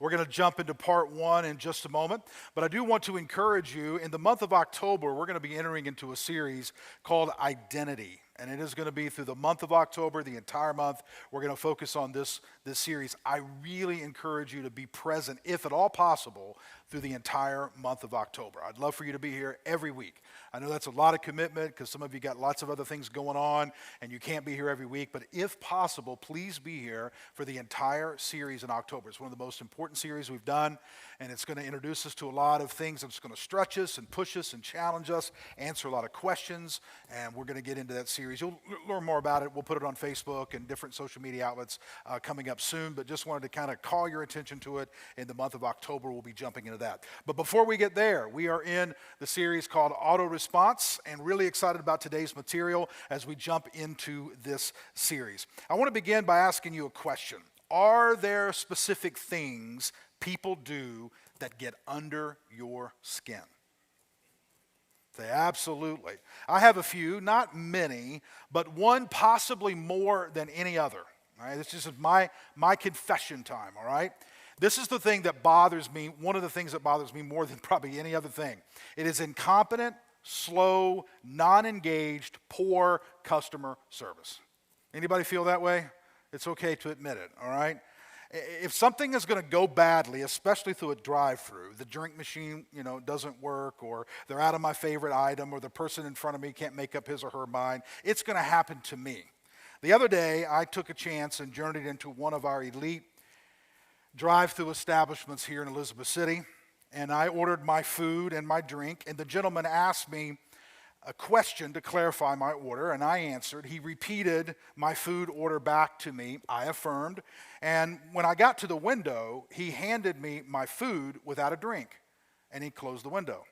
We're going to jump into part one in just a moment, but I do want to encourage you, in the month of October, we're going to be entering into a series called Identity. And it is going to be through the month of October, the entire month. We're going to focus on this series. I really encourage you to be present, if at all possible, through the entire month of October. I'd love for you to be here every week. I know that's a lot of commitment because some of you got lots of other things going on and you can't be here every week. But if possible, please be here for the entire series in October. It's one of the most important series we've done, and it's going to introduce us to a lot of things. It's going to stretch us and push us and challenge us, answer a lot of questions, and we're going to get into that series. You'll learn more about it. We'll put it on Facebook and different social media outlets coming up soon, but just wanted to kind of call your attention to it. In the month of October, we'll be jumping into that. But before we get there, we are in the series called Auto Response, and really excited about today's material as we jump into this series. I want to begin by asking you a question. Are there specific things people do that get under your skin? Say, absolutely. I have a few, not many, but one possibly more than any other. All right? This is my confession time, all right? This is the thing that bothers me, one of the things that bothers me more than probably any other thing. It is incompetent, slow, non-engaged, poor customer service. Anybody feel that way? It's okay to admit it, all right? If something is going to go badly, especially through a drive-through, the drink machine, doesn't work, or they're out of my favorite item, or the person in front of me can't make up his or her mind, it's going to happen to me. The other day, I took a chance and journeyed into one of our elite drive-through establishments here in Elizabeth City, and I ordered my food and my drink, and the gentleman asked me a question to clarify my order, and I answered. He repeated my food order back to me. I affirmed, and when I got to the window, he handed me my food without a drink, and he closed the window.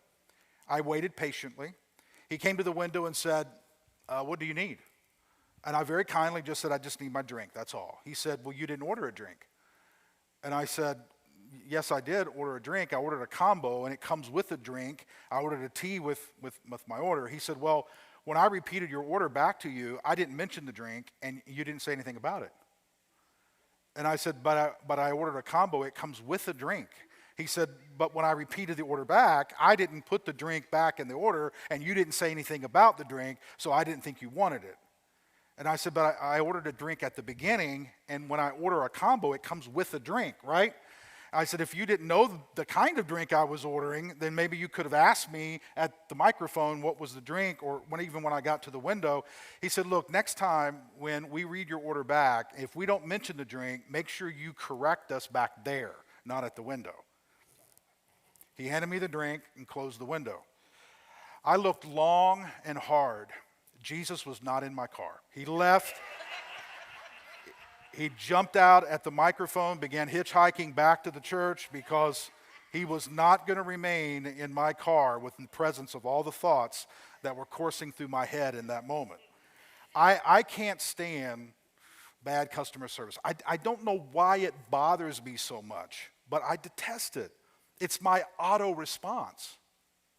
I waited patiently. He came to the window and said, "What do you need?" And I very kindly just said, "I just need my drink, that's all." He said, "Well, you didn't order a drink." And I said, "Yes, I did order a drink. I ordered a combo, and it comes with a drink. I ordered a tea with my order." He said, "Well, when I repeated your order back to you, I didn't mention the drink, and you didn't say anything about it." And I said, but I ordered a combo. It comes with a drink." He said, "But when I repeated the order back, I didn't put the drink back in the order, and you didn't say anything about the drink, so I didn't think you wanted it." And I said, "But I ordered a drink at the beginning, and when I order a combo, it comes with a drink, right?" I said, "If you didn't know the kind of drink I was ordering, then maybe you could have asked me at the microphone what was the drink, or even when I got to the window." He said, "Look, next time when we read your order back, if we don't mention the drink, make sure you correct us back there, not at the window." He handed me the drink and closed the window. I looked long and hard. Jesus was not in my car. He left. He jumped out at the microphone, began hitchhiking back to the church because he was not going to remain in my car with the presence of all the thoughts that were coursing through my head in that moment. I can't stand bad customer service. I don't know why it bothers me so much, but I detest it. It's my auto response.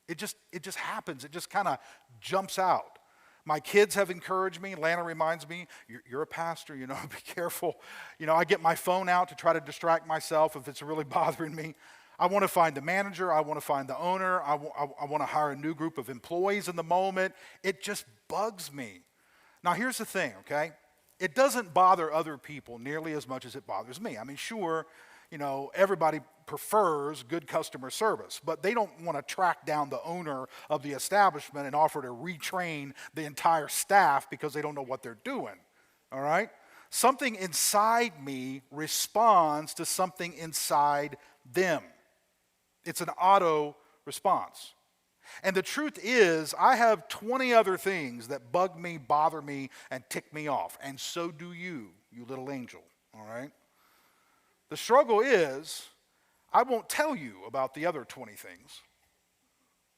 It just happens. It just kind of jumps out. My kids have encouraged me. Lana reminds me, you're a pastor, be careful. I get my phone out to try to distract myself if it's really bothering me. I want to find the manager. I want to find the owner. I want to hire a new group of employees in the moment. It just bugs me. Now, here's the thing, okay? It doesn't bother other people nearly as much as it bothers me. I mean, sure, everybody prefers good customer service, but they don't want to track down the owner of the establishment and offer to retrain the entire staff because they don't know what they're doing, all right? Something inside me responds to something inside them. It's an auto response. And the truth is, I have 20 other things that bug me, bother me, and tick me off, and so do you little angel, all right? The struggle is, I won't tell you about the other 20 things.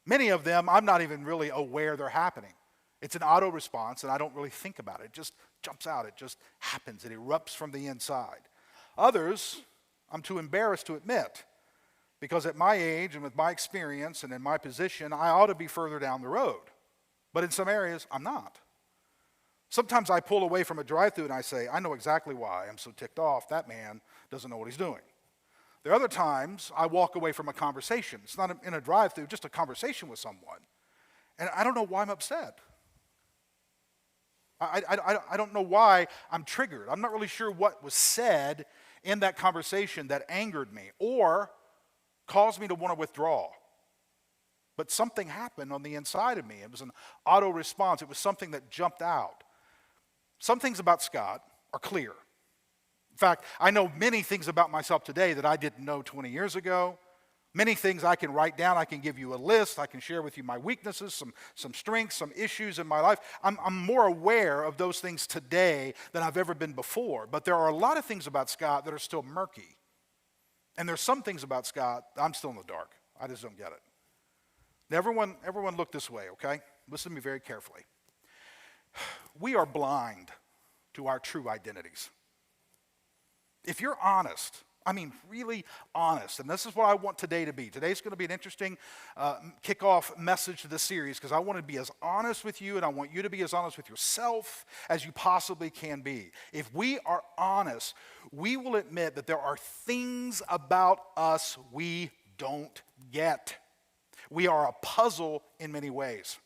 Many of them, I'm not even really aware they're happening. It's an auto response, and I don't really think about it. It just jumps out. It just happens. It erupts from the inside. Others, I'm too embarrassed to admit, because at my age and with my experience and in my position, I ought to be further down the road. But in some areas, I'm not. Sometimes I pull away from a drive-thru and I say, I know exactly why I'm so ticked off. That man doesn't know what he's doing. There are other times I walk away from a conversation. It's not in a drive-through, just a conversation with someone. And I don't know why I'm upset. I don't know why I'm triggered. I'm not really sure what was said in that conversation that angered me or caused me to want to withdraw. But something happened on the inside of me. It was an auto response. It was something that jumped out. Some things about Scott are clear. In fact, I know many things about myself today that I didn't know 20 years ago. Many things I can write down. I can give you a list. I can share with you my weaknesses, some strengths, some issues in my life. I'm more aware of those things today than I've ever been before. But there are a lot of things about Scott that are still murky. And there's some things about Scott I'm still in the dark. I just don't get it. Now, everyone look this way, okay? Listen to me very carefully. We are blind to our true identities. If you're honest, I mean really honest, and this is what I want today to be. Today's going to be an interesting kickoff message to the series because I want to be as honest with you and I want you to be as honest with yourself as you possibly can be. If we are honest, we will admit that there are things about us we don't get. We are a puzzle in many ways,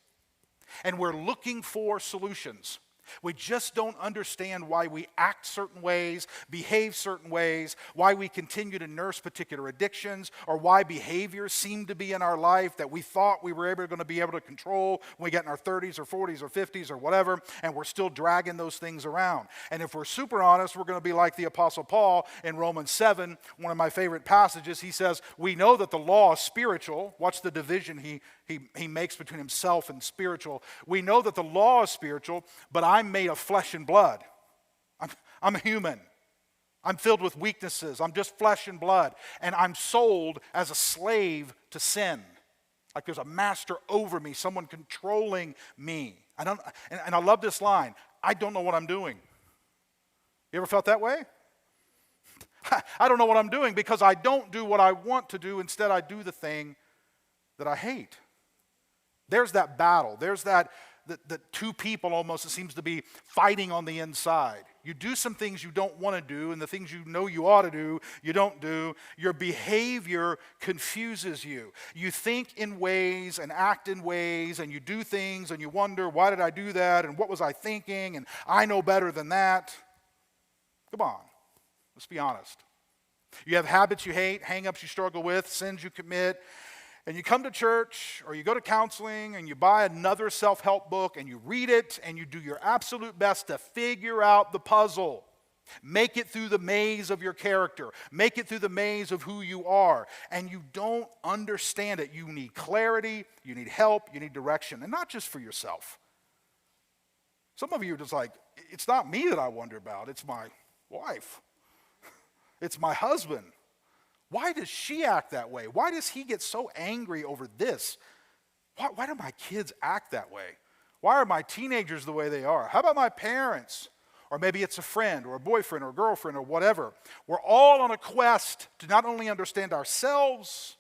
and we're looking for solutions. We just don't understand why we act certain ways, behave certain ways, why we continue to nurse particular addictions, or why behaviors seem to be in our life that we thought we were going to be able to control when we get in our 30s or 40s or 50s or whatever, and we're still dragging those things around. And if we're super honest, we're going to be like the Apostle Paul in Romans 7, one of my favorite passages. He says, we know that the law is spiritual. Watch the division he makes between himself and spiritual. We know that the law is spiritual, but I'm made of flesh and blood. I'm a human. I'm filled with weaknesses. I'm just flesh and blood. And I'm sold as a slave to sin. Like there's a master over me, someone controlling me. And I love this line, I don't know what I'm doing. You ever felt that way? I don't know what I'm doing because I don't do what I want to do. Instead, I do the thing that I hate. There's that battle. There's that two people almost, it seems to be fighting on the inside. You do some things you don't want to do, and the things you know you ought to do, you don't do. Your behavior confuses you. You think in ways and act in ways, and you do things, and you wonder, why did I do that, and what was I thinking, and I know better than that. Come on, let's be honest. You have habits you hate, hang-ups you struggle with, sins you commit, and you come to church or you go to counseling and you buy another self-help book and you read it and you do your absolute best to figure out the puzzle. Make it through the maze of your character. Make it through the maze of who you are. And you don't understand it. You need clarity, you need help, you need direction. And not just for yourself. Some of you are just like, it's not me that I wonder about, it's my wife. It's my husband. Why does she act that way? Why does he get so angry over this? Why do my kids act that way? Why are my teenagers the way they are? How about my parents? Or maybe it's a friend or a boyfriend or a girlfriend or whatever. We're all on a quest to not only understand ourselves,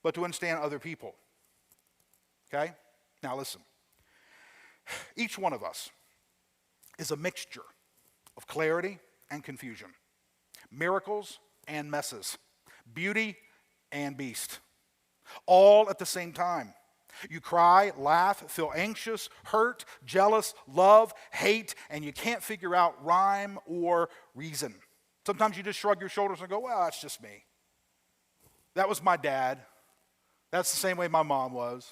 but to understand other people. Okay? Now listen. Each one of us is a mixture of clarity and confusion, miracles and messes, beauty and beast, all at the same time. You cry, laugh, feel anxious, hurt, jealous, love, hate, and you can't figure out rhyme or reason. Sometimes you just shrug your shoulders and go, well, that's just me. That was my dad. That's the same way my mom was.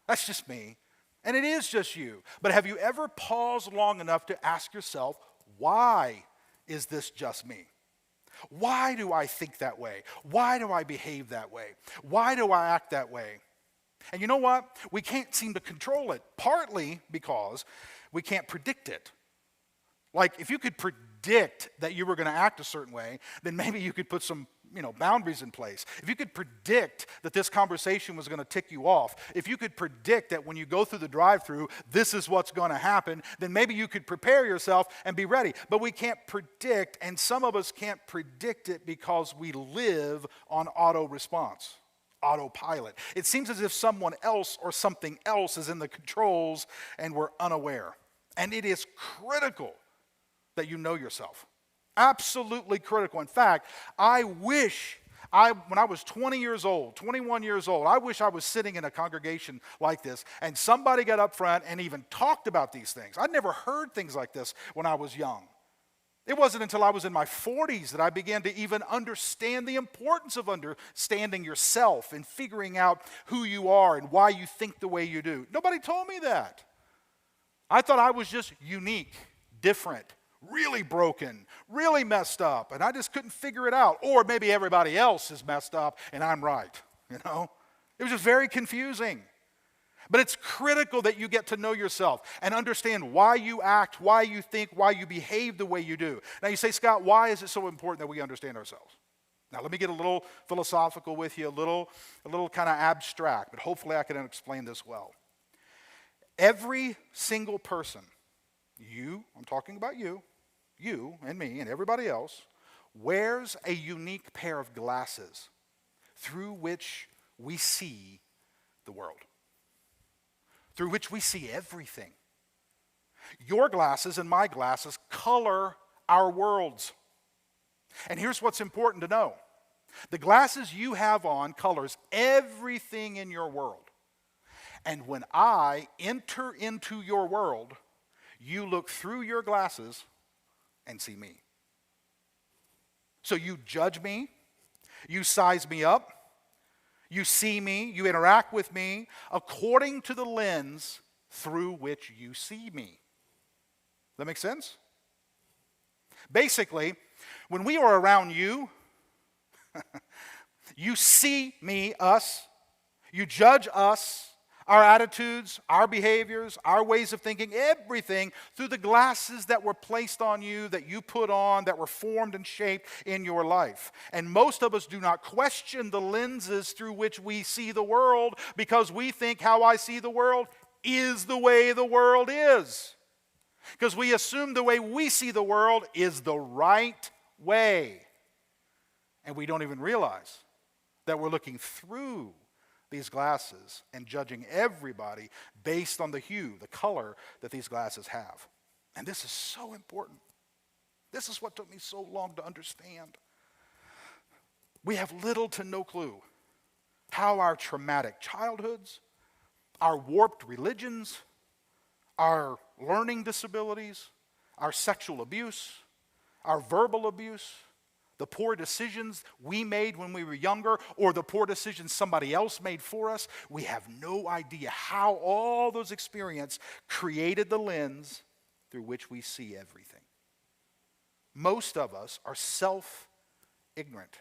That's just me. And it is just you. But have you ever paused long enough to ask yourself, why is this just me? Why do I think that way? Why do I behave that way? Why do I act that way? And you know what? We can't seem to control it, partly because we can't predict it. Like if you could predict that you were going to act a certain way, then maybe you could put some boundaries in place. If you could predict that this conversation was going to tick you off, if you could predict that when you go through the drive-thru, this is what's going to happen, then maybe you could prepare yourself and be ready. But we can't predict, and some of us can't predict it because we live on auto response, autopilot. It seems as if someone else or something else is in the controls and we're unaware. And it is critical that you know yourself. Absolutely critical. In fact, I wish When I was 20 years old, 21 years old, I wish I was sitting in a congregation like this and somebody got up front and even talked about these things. I'd never heard things like this when I was young. It wasn't until I was in my 40s that I began to even understand the importance of understanding yourself and figuring out who you are and why you think the way you do. Nobody told me that. I thought I was just unique, different, really broken, really messed up, and I just couldn't figure it out. Or maybe everybody else is messed up and I'm right, It was just very confusing. But it's critical that you get to know yourself and understand why you act, why you think, why you behave the way you do. Now you say, Scott, why is it so important that we understand ourselves? Now let me get a little philosophical with you, a little kind of abstract, but hopefully I can explain this well. Every single person, I'm talking about you and me and everybody else, wears a unique pair of glasses through which we see the world, through which we see everything. Your glasses and my glasses color our worlds. And here's what's important to know. The glasses you have on colors everything in your world. And when I enter into your world, you look through your glasses and see me. So you judge me, you size me up, you see me, you interact with me according to the lens through which you see me. That make sense? Basically, when we are around you, you see me, us, you judge us, our attitudes, our behaviors, our ways of thinking, everything through the glasses that were placed on you, that you put on, that were formed and shaped in your life. And most of us do not question the lenses through which we see the world because we think how I see the world is the way the world is. Because we assume the way we see the world is the right way. And we don't even realize that we're looking through these glasses and judging everybody based on the hue, the color that these glasses have. And this is so important. This is what took me so long to understand. We have little to no clue how our traumatic childhoods, our warped religions, our learning disabilities, our sexual abuse, our verbal abuse, the poor decisions we made when we were younger, or the poor decisions somebody else made for us, we have no idea how all those experiences created the lens through which we see everything. Most of us are self-ignorant.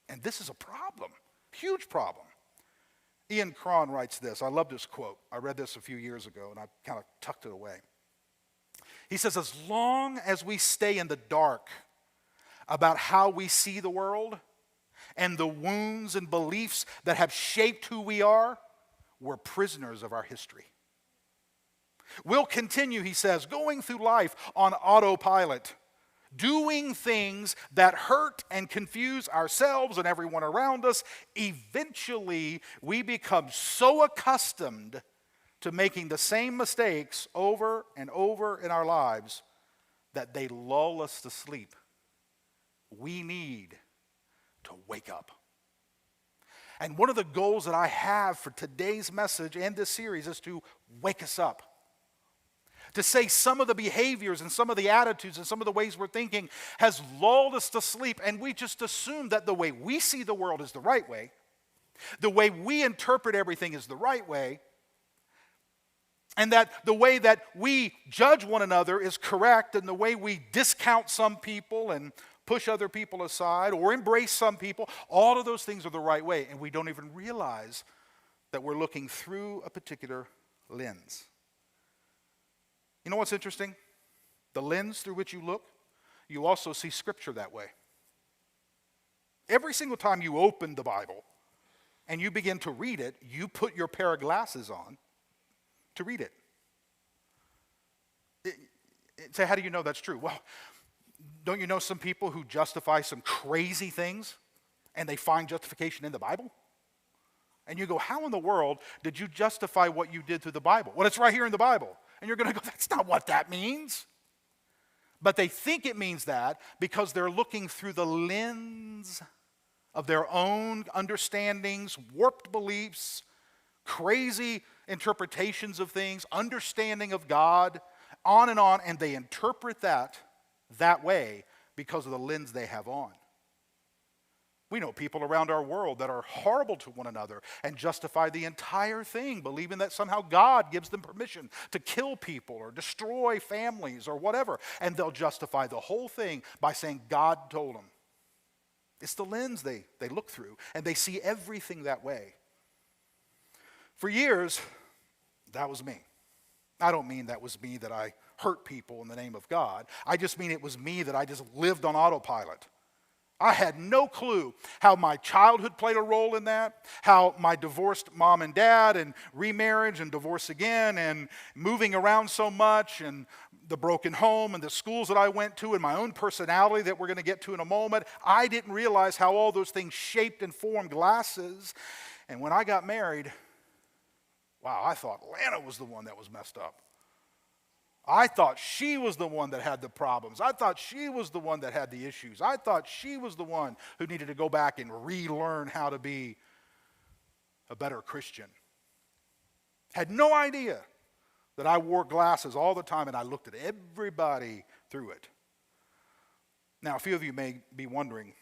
And this is a problem, huge problem. Ian Cron writes this. I love this quote. I read this a few years ago, and I kind of tucked it away. He says, as long as we stay in the dark about how we see the world and the wounds and beliefs that have shaped who we are, we're prisoners of our history. We'll continue, he says, going through life on autopilot, doing things that hurt and confuse ourselves and everyone around us. Eventually, we become so accustomed to making the same mistakes over and over in our lives that they lull us to sleep. We need to wake up. And one of the goals that I have for today's message and this series is to wake us up. To say some of the behaviors and some of the attitudes and some of the ways we're thinking has lulled us to sleep, and we just assume that the way we see the world is the right way, the way we interpret everything is the right way, and that the way that we judge one another is correct, and the way we discount some people and push other people aside or embrace some people, all of those things are the right way, and we don't even realize that we're looking through a particular lens. You know what's interesting? The lens through which you look, you also see Scripture that way. Every single time you open the Bible and you begin to read it, you put your pair of glasses on to read it. Say, how do you know that's true? Well, don't you know some people who justify some crazy things and they find justification in the Bible? And you go, how in the world did you justify what you did through the Bible? Well, it's right here in the Bible. And you're going to go, that's not what that means. But they think it means that because they're looking through the lens of their own understandings, warped beliefs, crazy interpretations of things, understanding of God, on, and they interpret that way because of the lens they have on. We know people around our world that are horrible to one another and justify the entire thing, believing that somehow God gives them permission to kill people or destroy families or whatever. And they'll justify the whole thing by saying God told them. It's the lens they look through, and they see everything that way. For years, that was me. I don't mean that was me that I hurt people in the name of God. I just mean it was me that I just lived on autopilot. I had no clue how my childhood played a role in that, how my divorced mom and dad and remarriage and divorce again and moving around so much and the broken home and the schools that I went to and my own personality that we're going to get to in a moment. I didn't realize how all those things shaped and formed glasses. And when I got married, wow, I thought Lana was the one that was messed up. I thought she was the one that had the problems. I thought she was the one that had the issues. I thought she was the one who needed to go back and relearn how to be a better Christian. Had no idea that I wore glasses all the time and I looked at everybody through it. Now, a few of you may be wondering,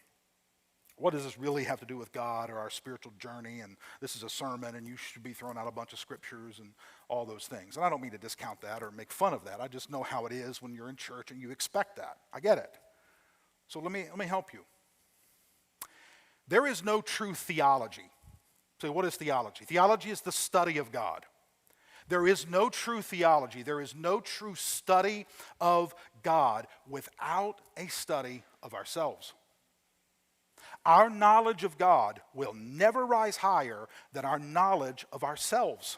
what does this really have to do with God or our spiritual journey? And this is a sermon and you should be throwing out a bunch of scriptures and all those things. And I don't mean to discount that or make fun of that. I just know how it is when you're in church and you expect that. I get it. So let me help you. There is no true theology. So what is theology? Theology is the study of God. There is no true theology. There is no true study of God without a study of ourselves. Our knowledge of God will never rise higher than our knowledge of ourselves.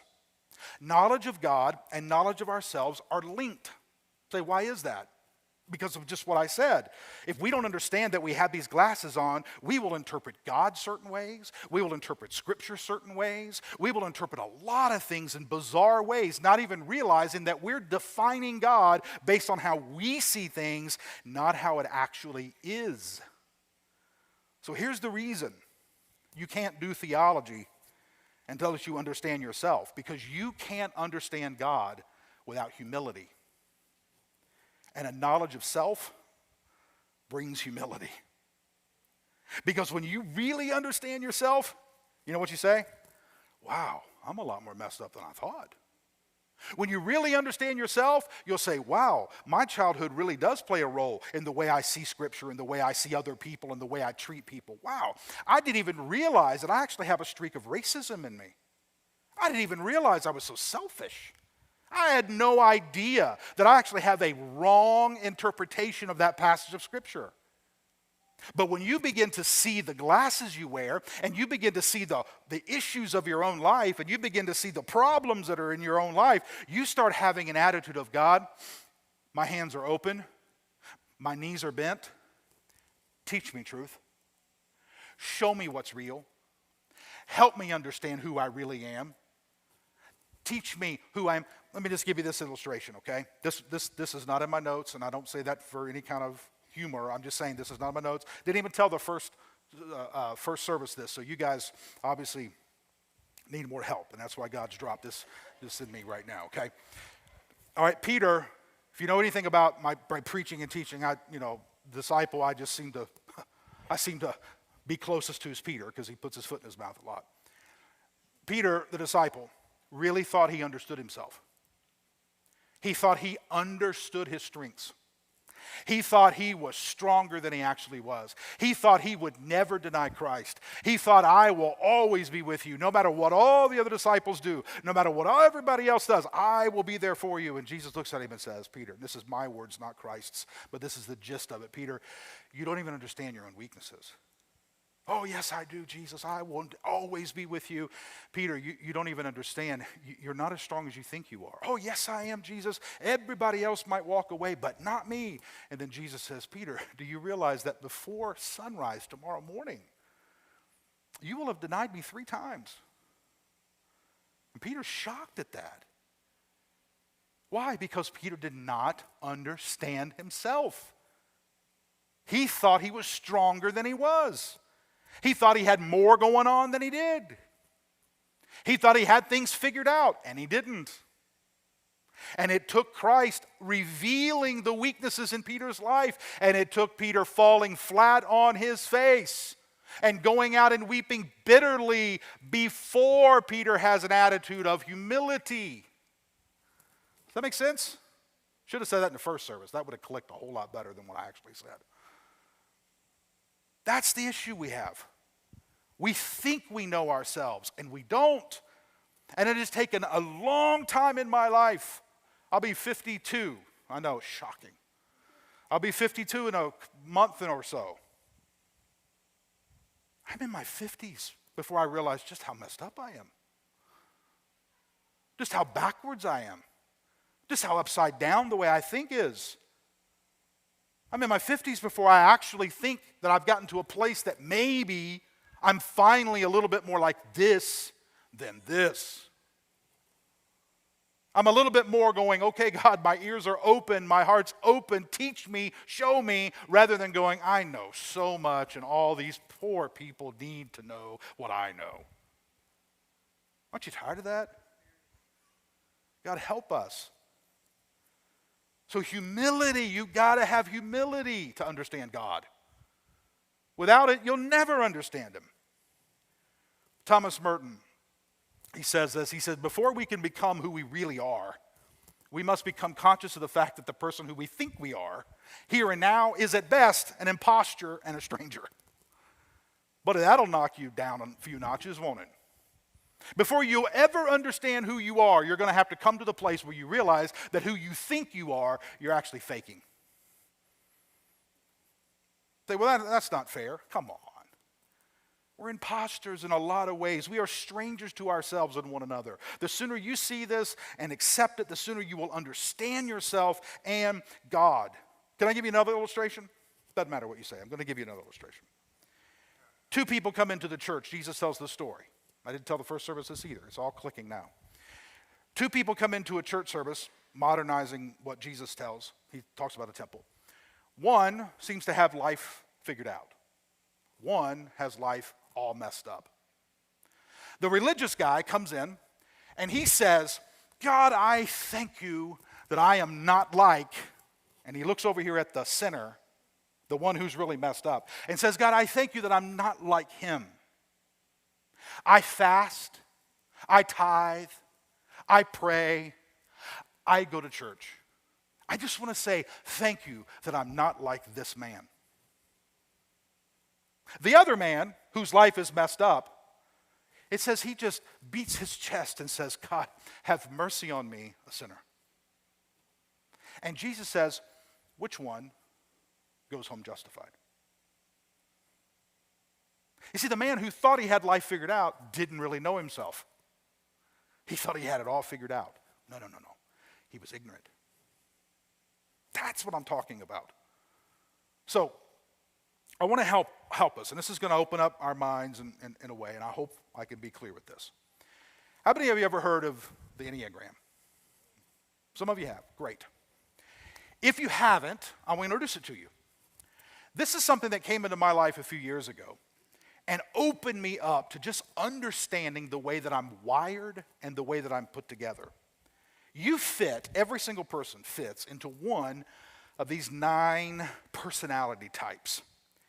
Knowledge of God and knowledge of ourselves are linked. Say, why is that? Because of just what I said. If we don't understand that we have these glasses on, we will interpret God certain ways. We will interpret Scripture certain ways. We will interpret a lot of things in bizarre ways, not even realizing that we're defining God based on how we see things, not how it actually is. So here's the reason you can't do theology until you understand yourself, because you can't understand God without humility. And a knowledge of self brings humility. Because when you really understand yourself, you know what you say? Wow, I'm a lot more messed up than I thought. When you really understand yourself, you'll say, wow, my childhood really does play a role in the way I see Scripture and the way I see other people and the way I treat people. Wow, I didn't even realize that I actually have a streak of racism in me. I didn't even realize I was so selfish. I had no idea that I actually have a wrong interpretation of that passage of Scripture. But when you begin to see the glasses you wear, and you begin to see the issues of your own life, and you begin to see the problems that are in your own life, you start having an attitude of, God, my hands are open, my knees are bent, teach me truth, show me what's real, help me understand who I really am, teach me who I am. Let me just give you this illustration, okay? This is not in my notes, and I don't say that for any kind of humor. I'm just saying this is not in my notes. Didn't even tell the first service this, so you guys obviously need more help, and that's why God's dropped this in me right now, okay? All right, Peter, if you know anything about my preaching and teaching, disciple, I seem to be closest to is Peter, because he puts his foot in his mouth a lot. Peter, the disciple, really thought he understood himself. He thought he understood his strengths. He thought he was stronger than he actually was. He thought he would never deny Christ. He thought, I will always be with you. No matter what all the other disciples do, no matter what everybody else does, I will be there for you. And Jesus looks at him and says, Peter, this is my words, not Christ's, but this is the gist of it. Peter, you don't even understand your own weaknesses. Oh, yes, I do, Jesus. I will always be with you. Peter, you don't even understand. You're not as strong as you think you are. Oh, yes, I am, Jesus. Everybody else might walk away, but not me. And then Jesus says, Peter, do you realize that before sunrise tomorrow morning, you will have denied me 3 times? And Peter's shocked at that. Why? Because Peter did not understand himself. He thought he was stronger than he was. He thought he had more going on than he did. He thought he had things figured out, and he didn't. And it took Christ revealing the weaknesses in Peter's life, and it took Peter falling flat on his face and going out and weeping bitterly before Peter has an attitude of humility. Does that make sense? Should have said that in the first service. That would have clicked a whole lot better than what I actually said. That's the issue we have. We think we know ourselves, and we don't. And it has taken a long time in my life. I'll be 52. I know, it's shocking. I'll be 52 in a month or so. I'm in my 50s before I realize just how messed up I am. Just how backwards I am. Just how upside down the way I think is. I'm in my 50s before I actually think that I've gotten to a place that maybe I'm finally a little bit more like this than this. I'm a little bit more going, okay, God, my ears are open, my heart's open, teach me, show me, rather than going, I know so much and all these poor people need to know what I know. Aren't you tired of that? God, help us. So humility, you got to have humility to understand God. Without it, you'll never understand him. Thomas Merton, he says this. He says, before we can become who we really are, we must become conscious of the fact that the person who we think we are, here and now, is at best an imposture and a stranger. But that'll knock you down a few notches, won't it? Before you'll ever understand who you are, you're going to have to come to the place where you realize that who you think you are, you're actually faking. Say, well, that's not fair. Come on. We're imposters in a lot of ways. We are strangers to ourselves and one another. The sooner you see this and accept it, the sooner you will understand yourself and God. Can I give you another illustration? Doesn't matter what you say. I'm going to give you another illustration. Two people come into the church. Jesus tells the story. I didn't tell the first service this either. It's all clicking now. Two people come into a church service, modernizing what Jesus tells. He talks about a temple. One seems to have life figured out. One has life all messed up. The religious guy comes in and he says, God, I thank you that I am not like, and he looks over here at the sinner, the one who's really messed up, and says, God, I thank you that I'm not like him. I fast, I tithe, I pray, I go to church. I just want to say thank you that I'm not like this man. The other man, whose life is messed up, it says he just beats his chest and says, God, have mercy on me, a sinner. And Jesus says, which one goes home justified? You see, the man who thought he had life figured out didn't really know himself. He thought he had it all figured out. No. He was ignorant. That's what I'm talking about. So, I want to help us, and this is going to open up our minds in a way, and I hope I can be clear with this. How many of you ever heard of the Enneagram? Some of you have. Great. If you haven't, I want to introduce it to you. This is something that came into my life a few years ago and opened me up to just understanding the way that I'm wired and the way that I'm put together. You fit, every single person fits into one of these 9 personality types.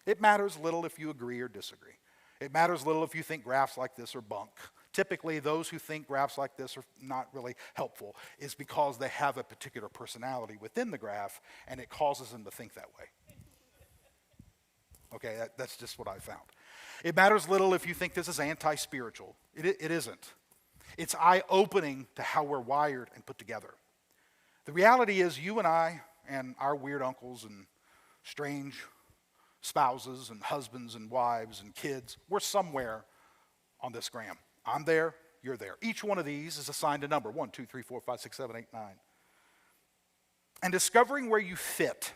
It matters little if you agree or disagree. It matters little if you think graphs like this are bunk. Typically, those who think graphs like this are not really helpful is because they have a particular personality within the graph, and it causes them to think that way. Okay, that's just what I found. It matters little if you think this is anti-spiritual. It isn't. It's eye-opening to how we're wired and put together. The reality is you and I and our weird uncles and strange spouses and husbands and wives and kids, we're somewhere on this gram. I'm there, you're there. Each one of these is assigned a number, 1, 2, 3, 4, 5, 6, 7, 8, 9. And discovering where you fit,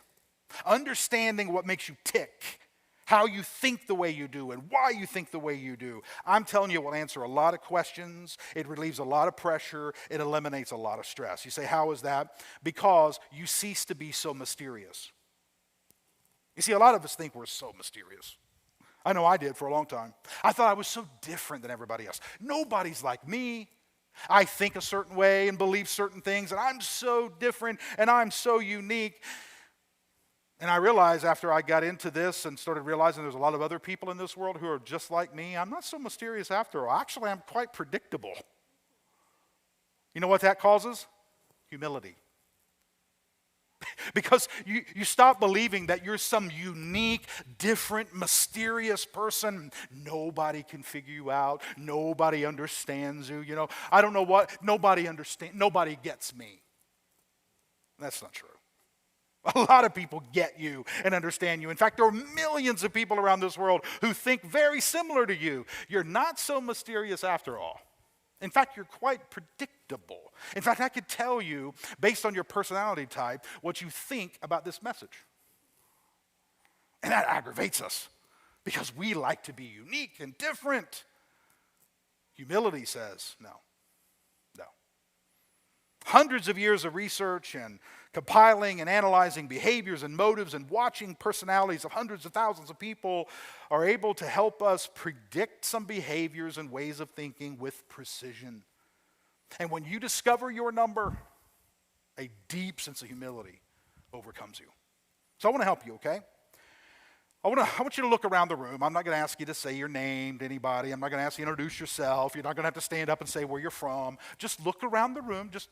understanding what makes you tick, how you think the way you do and why you think the way you do, I'm telling you it will answer a lot of questions, it relieves a lot of pressure, it eliminates a lot of stress. You say, how is that? Because you cease to be so mysterious. You see, a lot of us think we're so mysterious. I know I did for a long time. I thought I was so different than everybody else. Nobody's like me. I think a certain way and believe certain things, and I'm so different and I'm so unique. And I realized after I got into this and started realizing there's a lot of other people in this world who are just like me, I'm not so mysterious after all. Actually, I'm quite predictable. You know what that causes? Humility. Because you stop believing that you're some unique, different, mysterious person. Nobody can figure you out. Nobody understands you. I don't know what. Nobody gets me. That's not true. A lot of people get you and understand you. In fact, there are millions of people around this world who think very similar to you. You're not so mysterious after all. In fact, you're quite predictable. In fact, I could tell you, based on your personality type, what you think about this message. And that aggravates us because we like to be unique and different. Humility says, no. Hundreds of years of research and compiling and analyzing behaviors and motives and watching personalities of hundreds of thousands of people are able to help us predict some behaviors and ways of thinking with precision. And when you discover your number, a deep sense of humility overcomes you. So I want to help you, okay? I want you to look around the room. I'm not going to ask you to say your name to anybody. I'm not going to ask you to introduce yourself. You're not going to have to stand up and say where you're from. Just look around the room. Just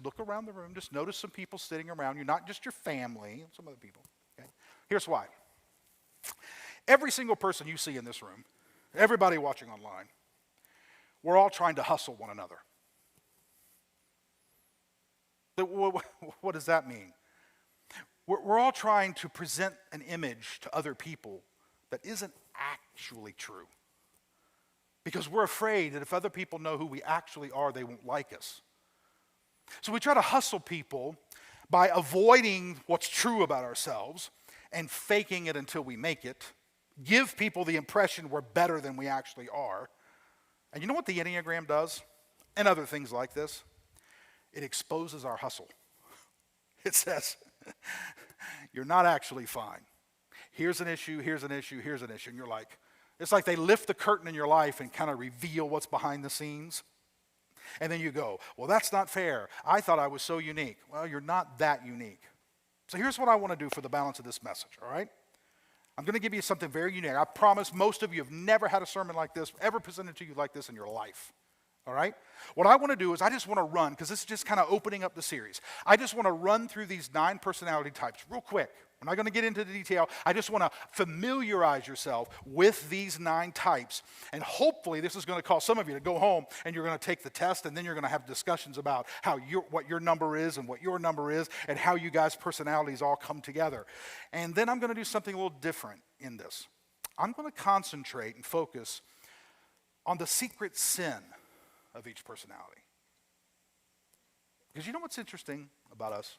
notice some people sitting around you, not just your family, some other people. Okay? Here's why. Every single person you see in this room, everybody watching online, we're all trying to hustle one another. What does that mean? We're all trying to present an image to other people that isn't actually true. Because we're afraid that if other people know who we actually are, they won't like us. So we try to hustle people by avoiding what's true about ourselves and faking it until we make it, give people the impression we're better than we actually are. And you know what the Enneagram does? And other things like this? It exposes our hustle. It says, you're not actually fine. Here's an issue, here's an issue, here's an issue. And you're like, it's like they lift the curtain in your life and kind of reveal what's behind the scenes. And then you go, well, that's not fair. I thought I was so unique. Well, you're not that unique. So here's what I want to do for the balance of this message, all right? I'm going to give you something very unique. I promise most of you have never had a sermon like this, ever presented to you like this in your life. All right? What I want to do is I just want to run, because this is just kind of opening up the series. I just want to run through these 9 personality types real quick. We're not going to get into the detail. I just want to familiarize yourself with these 9 types. And hopefully this is going to cause some of you to go home and you're going to take the test, and then you're going to have discussions about what your number is and what your number is and how you guys' personalities all come together. And then I'm going to do something a little different in this. I'm going to concentrate and focus on the secret sin of each personality. Because you know what's interesting about us?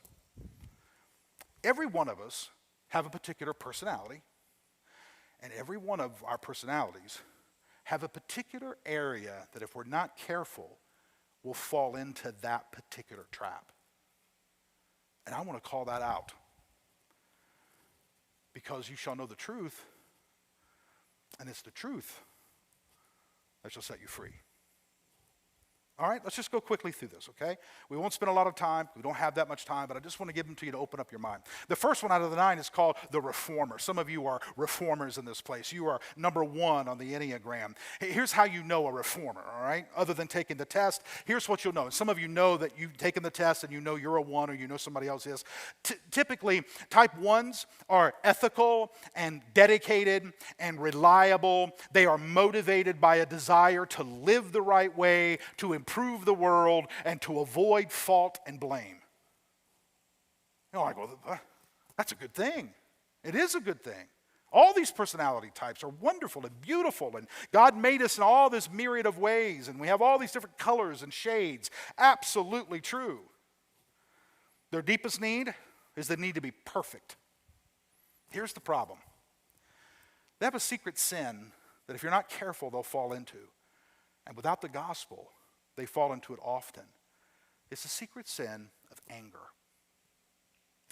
Every one of us have a particular personality, and every one of our personalities have a particular area that if we're not careful, will fall into that particular trap. And I want to call that out. Because you shall know the truth, and it's the truth that shall set you free. All right, let's just go quickly through this, okay? We won't spend a lot of time. We don't have that much time, but I just want to give them to you to open up your mind. The first one out of the 9 is called the reformer. Some of you are reformers in this place. You are number 1 on the Enneagram. Here's how you know a reformer, all right? Other than taking the test, here's what you'll know. And some of you know that you've taken the test and you know you're a 1 or you know somebody else is. Typically, type 1s are ethical and dedicated and reliable. They are motivated by a desire to live the right way, to improve the world, and to avoid fault and blame. You're like, well, that's a good thing. It is a good thing. All these personality types are wonderful and beautiful, and God made us in all this myriad of ways, and we have all these different colors and shades. Absolutely true. Their deepest need is the need to be perfect. Here's the problem. They have a secret sin that if you're not careful, they'll fall into. And without the gospel, they fall into it often. It's the secret sin of anger.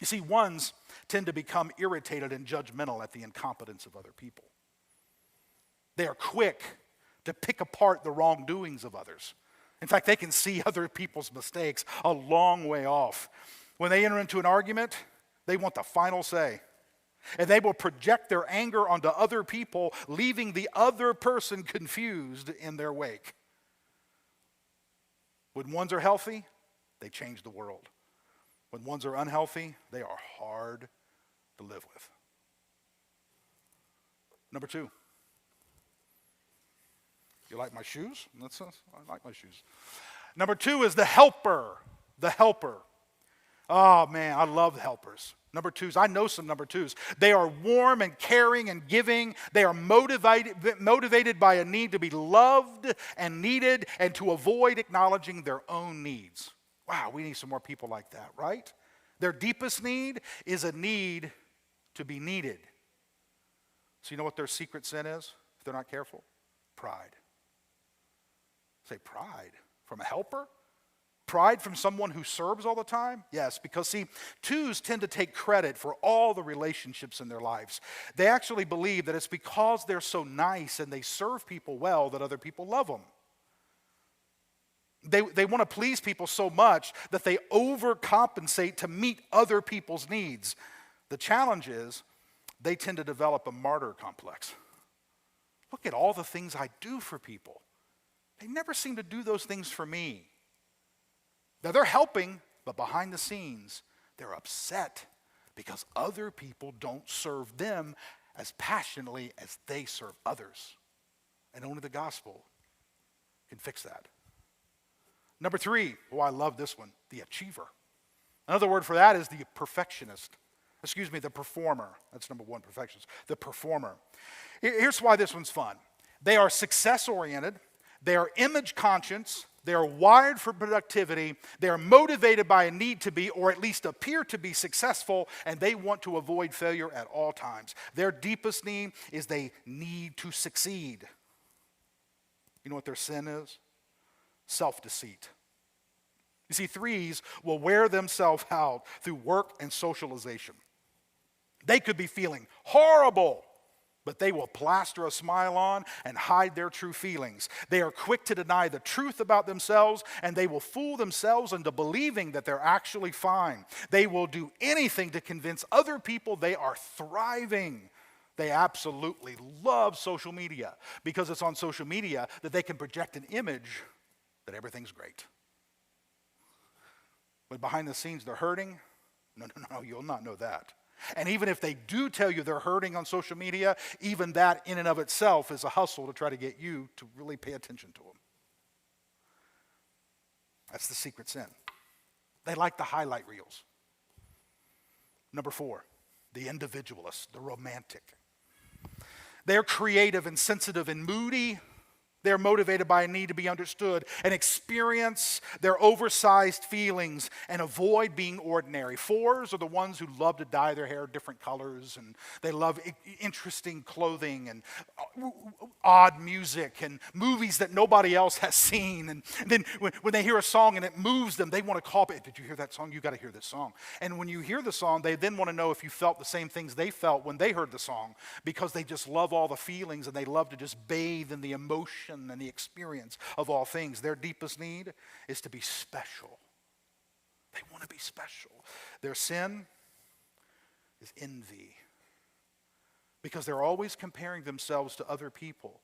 You see, 1s tend to become irritated and judgmental at the incompetence of other people. They are quick to pick apart the wrongdoings of others. In fact, they can see other people's mistakes a long way off. When they enter into an argument, they want the final say. And they will project their anger onto other people, leaving the other person confused in their wake. When ones are healthy, they change the world. When ones are unhealthy, they are hard to live with. Number 2. You like my shoes? I like my shoes. Number 2 is the helper. The helper. Oh man, I love helpers. Number 2s, I know some number 2s. They are warm and caring and giving. They are motivated by a need to be loved and needed and to avoid acknowledging their own needs. Wow, we need some more people like that, right? Their deepest need is a need to be needed. So you know what their secret sin is, if they're not careful? Pride. Say pride from a helper? Pride from someone who serves all the time? Yes, because see, 2s tend to take credit for all the relationships in their lives. They actually believe that it's because they're so nice and they serve people well that other people love them. They want to please people so much that they overcompensate to meet other people's needs. The challenge is they tend to develop a martyr complex. Look at all the things I do for people. They never seem to do those things for me. Now they're helping, but behind the scenes, they're upset because other people don't serve them as passionately as they serve others. And only the gospel can fix that. Number 3, I love this one, the achiever. Another word for that is the perfectionist. The performer. That's number 1, perfectionist. The performer. Here's why this one's fun. They are success-oriented. They are image-conscious. They are wired for productivity. They are motivated by a need to be, or at least appear to be, successful, and they want to avoid failure at all times. Their deepest need is they need to succeed. You know what their sin is? Self-deceit. You see, 3s will wear themselves out through work and socialization. They could be feeling horrible, but they will plaster a smile on and hide their true feelings. They are quick to deny the truth about themselves, and they will fool themselves into believing that they're actually fine. They will do anything to convince other people they are thriving. They absolutely love social media because it's on social media that they can project an image that everything's great. But behind the scenes, they're hurting. No, you'll not know that. And even if they do tell you they're hurting on social media, even that in and of itself is a hustle to try to get you to really pay attention to them. That's the secret sin. They like the highlight reels. Number 4, the individualist, the romantic. They're creative and sensitive and moody. They're motivated by a need to be understood and experience their oversized feelings and avoid being ordinary. 4s are the ones who love to dye their hair different colors, and they love interesting clothing and odd music and movies that nobody else has seen. And then when they hear a song and it moves them, they want to copy it. Did you hear that song? You got to hear this song. And when you hear the song, they then want to know if you felt the same things they felt when they heard the song, because they just love all the feelings and they love to just bathe in the emotion and the experience of all things. Their deepest need is to be special. They want to be special. Their sin is envy, because they're always comparing themselves to other people,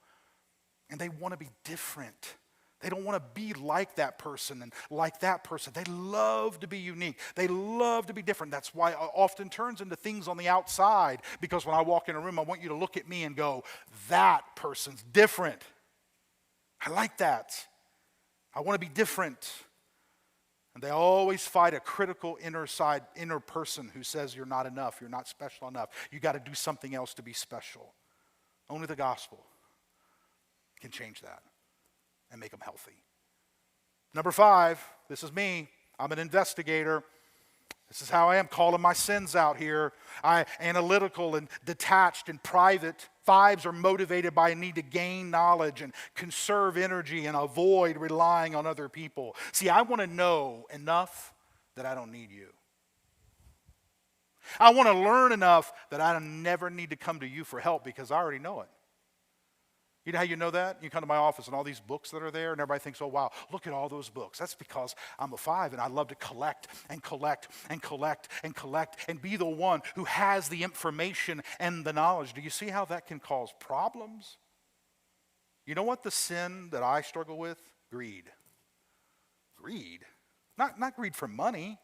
and they want to be different. They don't want to be like that person and like that person. They love to be unique. They love to be different. That's why it often turns into things on the outside, because when I walk in a room, I want you to look at me and go, that person's different. I like that. I want to be different. And they always fight a critical inner person who says you're not enough, you're not special enough. You got to do something else to be special. Only the gospel can change that and make them healthy. Number 5, this is me. I'm an investigator. This is how I am, calling my sins out here. I'm analytical and detached and private. 5s are motivated by a need to gain knowledge and conserve energy and avoid relying on other people. See, I want to know enough that I don't need you. I want to learn enough that I never need to come to you for help, because I already know it. You know how you know that? You come to my office and all these books that are there, and everybody thinks, oh, wow, look at all those books. That's because I'm a 5, and I love to collect and collect and collect and collect and be the one who has the information and the knowledge. Do you see how that can cause problems? You know what the sin that I struggle with? Greed. Greed. Not greed for money.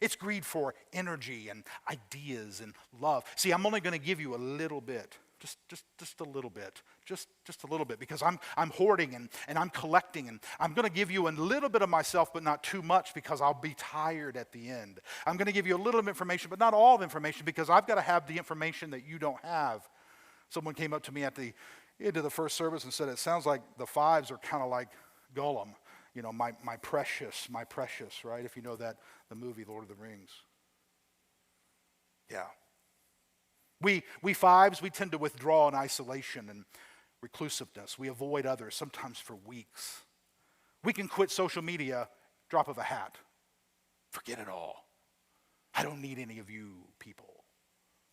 It's greed for energy and ideas and love. See, I'm only going to give you a little bit. Just a little bit. Just a little bit, because I'm hoarding and I'm collecting, and I'm going to give you a little bit of myself, but not too much, because I'll be tired at the end. I'm going to give you a little of information, but not all the information, because I've got to have the information that you don't have. Someone came up to me at the end of the first service and said, it sounds like the 5s are kind of like Gollum. You know, my precious, right? If you know that, the movie, Lord of the Rings. Yeah. We 5s, we tend to withdraw in isolation and reclusiveness. We avoid others, sometimes for weeks. We can quit social media, drop of a hat. Forget it all. I don't need any of you people.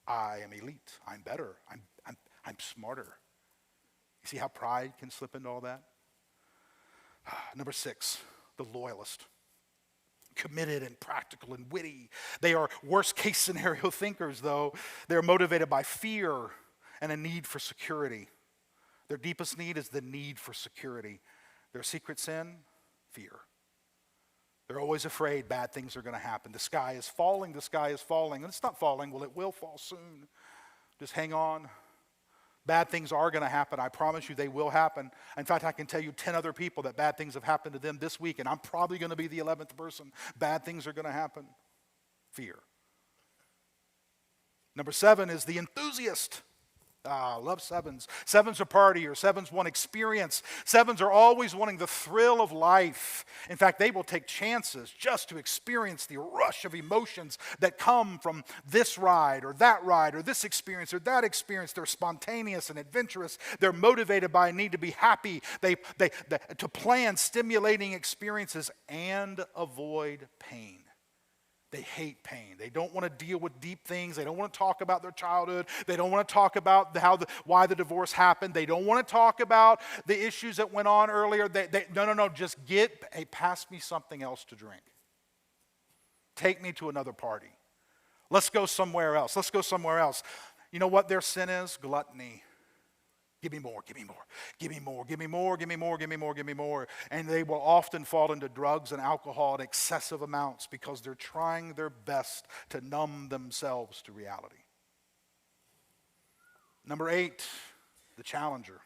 I am elite. I'm better. I'm smarter. You see how pride can slip into all that? Number 6, the loyalist. Committed and practical and witty. They are worst case scenario thinkers, though. They're motivated by fear and a need for security. Their deepest need is the need for security. Their secret sin? Fear. They're always afraid bad things are going to happen. The sky is falling, and it's not falling. Well, it will fall soon. Just hang on. Bad things are going to happen. I promise you they will happen. In fact, I can tell you 10 other people that bad things have happened to them this week, and I'm probably going to be the 11th person. Bad things are going to happen. Fear. Number 7 is the enthusiast. I love 7s. 7s are partiers. 7s want experience. 7s are always wanting the thrill of life. In fact, they will take chances just to experience the rush of emotions that come from this ride or this experience or that experience. They're spontaneous and adventurous. They're motivated by a need to be happy. They to plan stimulating experiences and avoid pain. They hate pain. They don't want to deal with deep things. They don't want to talk about their childhood. They don't want to talk about why the divorce happened. They don't want to talk about the issues that went on earlier. No. Just pass me something else to drink. Take me to another party. Let's go somewhere else. You know what their sin is? Gluttony. Give me more, give me more, give me more, give me more, give me more, give me more, give me more. And they will often fall into drugs and alcohol in excessive amounts because they're trying their best to numb themselves to reality. Number 8, the challenger.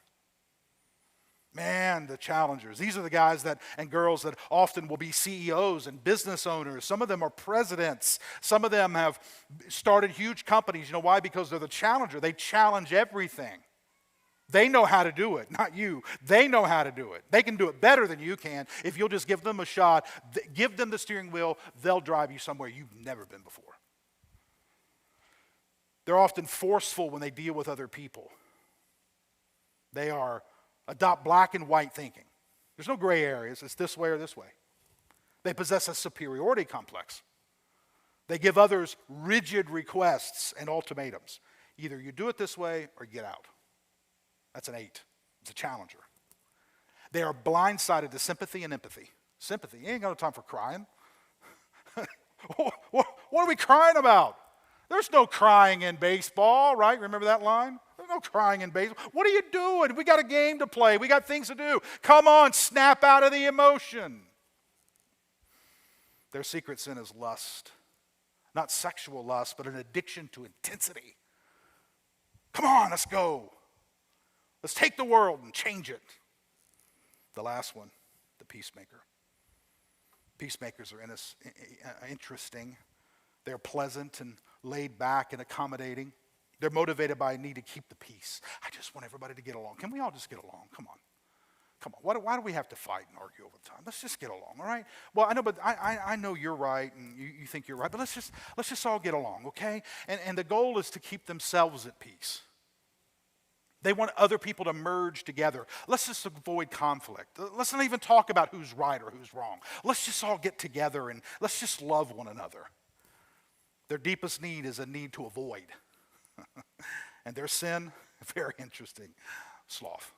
Man, the challengers. These are the guys and girls that often will be CEOs and business owners. Some of them are presidents. Some of them have started huge companies. You know why? Because they're the challenger. They challenge everything. They know how to do it, not you. They know how to do it. They can do it better than you can if you'll just give them a shot. Give them the steering wheel. They'll drive you somewhere you've never been before. They're often forceful when they deal with other people. They adopt black and white thinking. There's no gray areas. It's this way or this way. They possess a superiority complex. They give others rigid requests and ultimatums. Either you do it this way or get out. That's an 8. It's a challenger. They are blindsided to sympathy and empathy. Sympathy. You ain't got no time for crying. What are we crying about? There's no crying in baseball, right? Remember that line? There's no crying in baseball. What are you doing? We got a game to play. We got things to do. Come on, snap out of the emotion. Their secret sin is lust. Not sexual lust, but an addiction to intensity. Come on, let's go. Let's take the world and change it. The last one, the peacemaker. Peacemakers are interesting. They're pleasant and laid back and accommodating. They're motivated by a need to keep the peace. I just want everybody to get along. Can we all just get along? Come on. Why do we have to fight and argue over the time? Let's just get along, all right? Well, I know, but I know you're right and you think you're right, but let's just all get along, okay? And the goal is to keep themselves at peace. They want other people to merge together. Let's just avoid conflict. Let's not even talk about who's right or who's wrong. Let's just all get together and let's just love one another. Their deepest need is a need to avoid. And their sin, very interesting, sloth.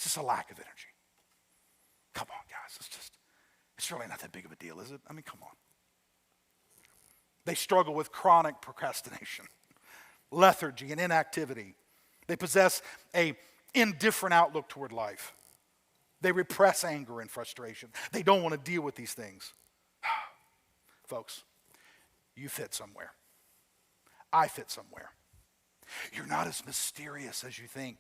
It's just a lack of energy. Come on, guys. It's really not that big of a deal, is it? I mean, come on. They struggle with chronic procrastination, lethargy, and inactivity. They possess an indifferent outlook toward life. They repress anger and frustration. They don't want to deal with these things. Folks, you fit somewhere. I fit somewhere. You're not as mysterious as you think.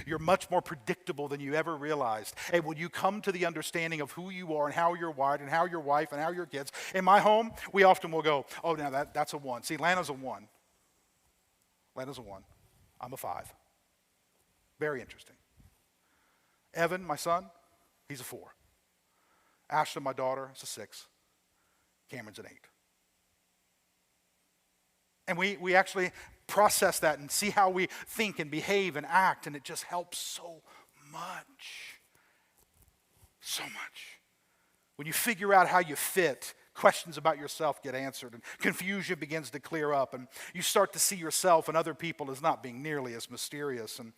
You're much more predictable than you ever realized. And when you come to the understanding of who you are and how you're wired and how your wife and how your kids, in my home, we often will go, oh, now that's a 1. See, Lana's a 1. Lana's a 1. I'm a 5. Very interesting. Evan, my son, he's a 4. Ashton, my daughter, is a 6. Cameron's an 8. And we actually process that and see how we think and behave and act, and it just helps so much. So much. When you figure out how you fit, questions about yourself get answered, and confusion begins to clear up, and you start to see yourself and other people as not being nearly as mysterious. And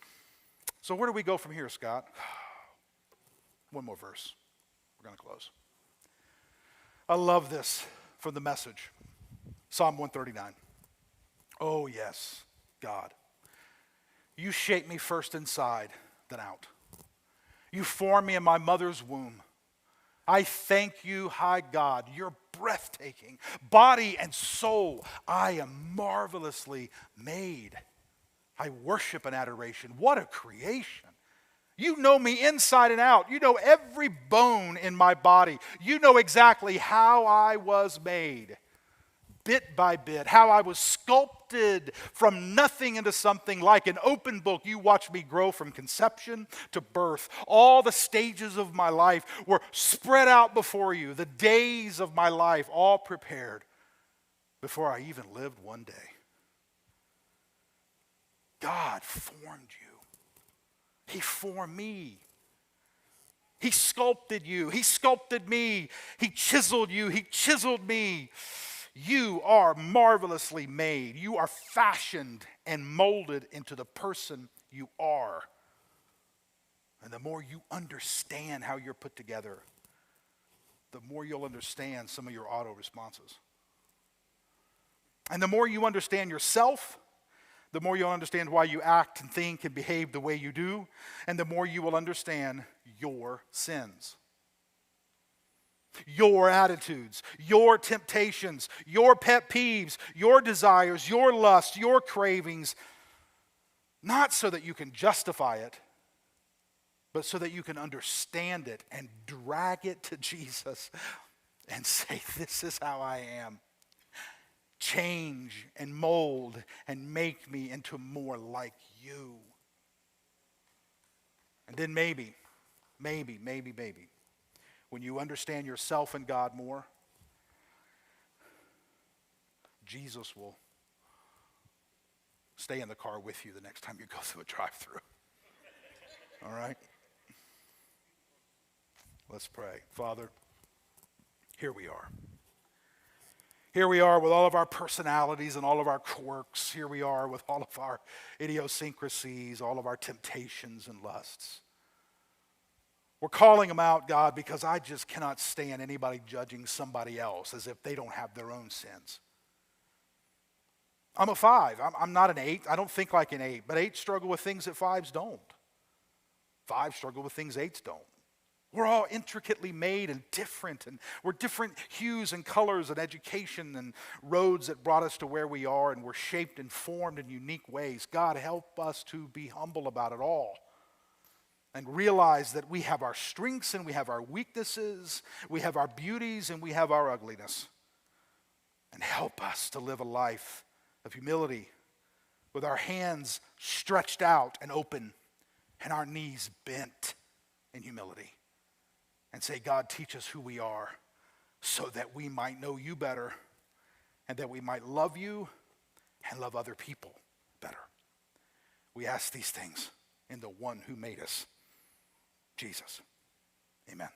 so where do we go from here, Scott? One more verse. We're going to close. I love this from the Message. Psalm 139. Oh, yes, God. You shaped me first inside, then out. You formed me in my mother's womb. I thank you, high God. You're breathtaking. Body and soul, I am marvelously made. I worship in adoration. What a creation. You know me inside and out. You know every bone in my body. You know exactly how I was made. Bit by bit, how I was sculpted from nothing into something. Like an open book, you watched me grow from conception to birth. All the stages of my life were spread out before you. The days of my life all prepared before I even lived one day. God formed you. He formed me. He sculpted you. He sculpted me. He chiseled you. He chiseled me. You are marvelously made. You are fashioned and molded into the person you are. And the more you understand how you're put together, the more you'll understand some of your auto responses. And the more you understand yourself, the more you'll understand why you act and think and behave the way you do, and the more you will understand your sins. Your attitudes, your temptations, your pet peeves, your desires, your lusts, your cravings, not so that you can justify it, but so that you can understand it and drag it to Jesus and say, this is how I am. Change and mold and make me into more like you. And then maybe, when you understand yourself and God more, Jesus will stay in the car with you the next time you go through a drive-thru. All right? Let's pray. Father, here we are. Here we are with all of our personalities and all of our quirks. Here we are with all of our idiosyncrasies, all of our temptations and lusts. We're calling them out, God, because I just cannot stand anybody judging somebody else as if they don't have their own sins. I'm a 5. I'm not an 8. I don't think like an 8. But 8 struggle with things that 5s don't. 5 struggle with things 8s don't. We're all intricately made and different. And we're different hues and colors and education and roads that brought us to where we are. And we're shaped and formed in unique ways. God, help us to be humble about it all. And realize that we have our strengths and we have our weaknesses, we have our beauties and we have our ugliness. And help us to live a life of humility with our hands stretched out and open and our knees bent in humility. And say, God, teach us who we are so that we might know you better and that we might love you and love other people better. We ask these things in the one who made us, Jesus. Amen.